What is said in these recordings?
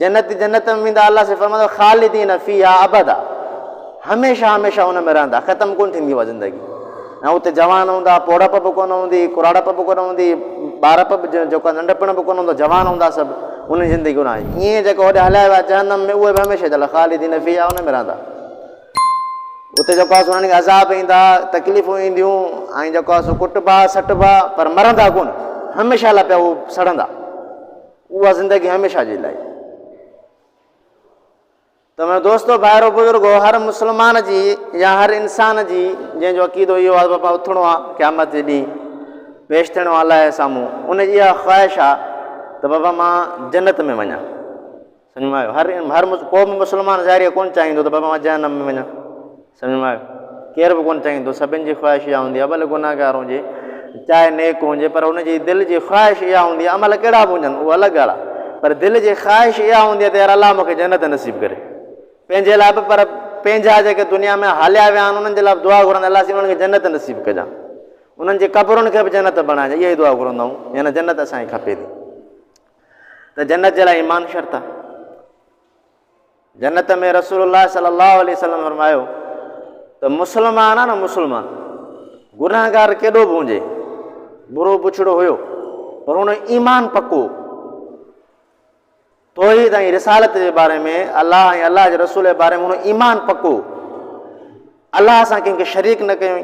जन्नत में वेंदा, अल्लाह से फरमांदो ख़ालिदीन फ़ीहा अबदा, हमेशा हमेशा हुन में रहंदा, ख़त्म कोन थींदी उहा ज़िंदगी। ऐं उते जवान हूंदा, पौड़प बि कोन हूंदी, कुराड़प बि कोन हूंदी, ॿारप बि जेको नंढपण बि कोन हूंदो, जवान हूंदा सभु, उन जी ज़िंदगी कोन आहे। ईअं जेको होॾे हलाया विया जहन्नम में, उहे बि हमेशह चल ख़ालिदीन फ़ीहा हुन में रहंदा। उते जेको आहे उन्हनि खे अज़ाब ईंदा, तकलीफ़ूं ईंदियूं, ऐं जेको आहे कुटबा सटबा, पर मरंदा कोन, हमेशह लाइ पिया उहे सड़ंदा। उहा ज़िंदगी हमेशह जे लाइ। तो मैं दोस्तों भाइरो बुज़ुर्गो, हर मुस्लमान जी या हर इंसान जी जंहिंजो अक़ीदो इहो आहे बाबा उथणो आहे क़यामत जे ॾींहुं, पेश थियणो आहे अलाह जे साम्हूं, उन जी इहा ख़्वाहिश आहे त बाबा मां जन्नत में वञा। सम्झ में आयो? हर को बि मुस्लमान ज़ाहिर कोन चाहींदो त बाबा मां जहन्नम में वञा। सम्झ में आयो? केर बि कोन चाहींदो, सभिनि जी ख़्वाहिश इहा हूंदी आहे, भले गुनाहगार हुजे चाहे नेक हुजे, पर हुनजी दिलि जी ख़्वाहिश इहा हूंदी आहे, अमल कहिड़ा बि हुजनि उहा अलॻि ॻाल्हि आहे, पर दिलि जी ख़्वाहिश इहा हूंदी आहे त यार अलाह मूंखे जन्नत नसीब करे। पंहिंजे लाइ बि, पर पंहिंजा जेके दुनिया में हलिया विया आहिनि उन्हनि जे लाइ दुआ घुरंदा, अलाह साईं उन्हनि खे जन्नत नसीब कजां, उन्हनि जे क़बरुनि खे बि जन्नत बणाइजां, इहा ई दुआ घुरंदा आहियूं, या न जन्नत असांखे खपे थी। त जन्नत जे लाइ ईमान शर्त आहे। जन्नत में रसूलुल्लाह सल्लल्लाहु अलैहि वसल्लम फरमायो त मुस्लमान आहे न, मुस्लमान गुनाहगार केॾो बि हुजे, बुरो पुछड़ो हुयो, पर हुन ईमान पको, तौहीद ऐं रिसालत जे बारे में, अलाह ऐं अलाह जे रसूल जे बारे में हुन ईमान पको, अलाह सां कंहिंखे शरीक न कयूं,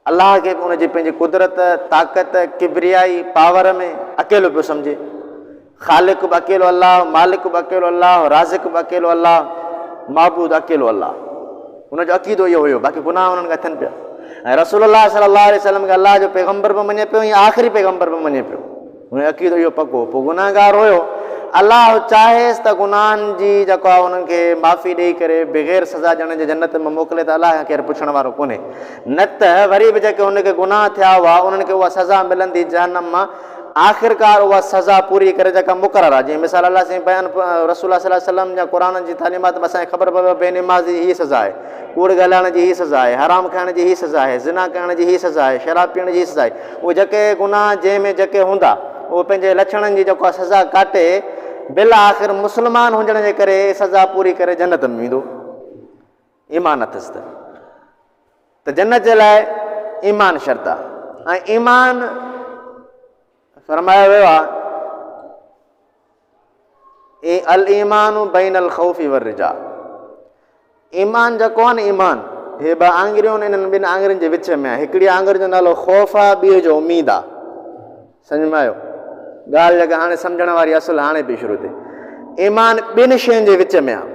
अलाह खे बि उनजी पंहिंजी कुदरत, ताक़त, किबरियाई, पावर में अकेलो पियो सम्झे। ख़ालिक बि अकेलो अलाह, मालिक बि अकेलो अलाह, राज़िक बि अकेलो अलाह, माबूद अकेलो अलाह, हुनजो अक़ीदो इहो हुयो। बाक़ी गुनाह हुननि खे अथनि पिया। ऐं रसूलुल्लाह सल्लल्लाहु अलैहि वसल्लम खे अलाह जो पैगम्बर बि मञे पियो, ऐं आख़िरी पैगम्बर बि मञे पियो, हुनजो अक़ीदो इहो पको। पोइ गुनाहगार हुयो, अलाह चाहेसि त गुनाहनि जी जेको आहे उन्हनि खे माफ़ी ॾेई करे बग़ैर सज़ा ॾियण जे जन्नत में मोकिले, त अलाह खां केरु पुछण वारो कोन्हे। न त वरी बि जेके हुनखे गुनाह थिया हुआ उन्हनि खे उहा सज़ा मिलंदी जहन्नम मां, आख़िरकार उहा सज़ा पूरी करे जेका मुक़ररु आहे। जीअं मिसाल अलाह साईं बयान रसूल सल्लल्लाहु अलैहि वसल्लम जा क़ुरान जी तालीमात में असांखे ख़बर पवे, बेनिमाज़ी हीअ सज़ा आहे, कूड़ ॻाल्हाइण जी हीअ सज़ा आहे, हराम खाइण जी हीअ सज़ा आहे, ज़िना करण जी हीअ सज़ा आहे, शराब पीअण जी हीअ सज़ा आहे। उहे जेके गुनाह जंहिंमें जेके हूंदा उहे पंहिंजे लछणनि जी जेको आहे सज़ा काटे, बिल आख़िर मुस्लमान हुजण जे करे सज़ा पूरी करे जन्नत में वेंदो। ईमान अथसि त जन्नत जे लाइ ईमान शर्त आहे। ऐं ईमान फरमायो वियो आहे अल ईमानु बैन अल ख़ौफ़ि वर रिजा। ईमान जेको आहे न, ईमान हे ॿ आङिरियूं इन्हनि ॿिनि आङिरियुनि जे विच में आहे। हिकिड़ी आङुर जो नालो ख़ौफ़ आहे, ॿिए जो उमीद आहे। सम्झ में आयो? ॻाल्हि जेका हाणे सम्झण वारी असुलु हाणे पई शुरू थिए। ईमान ॿिनि शयुनि जे विच में आहे।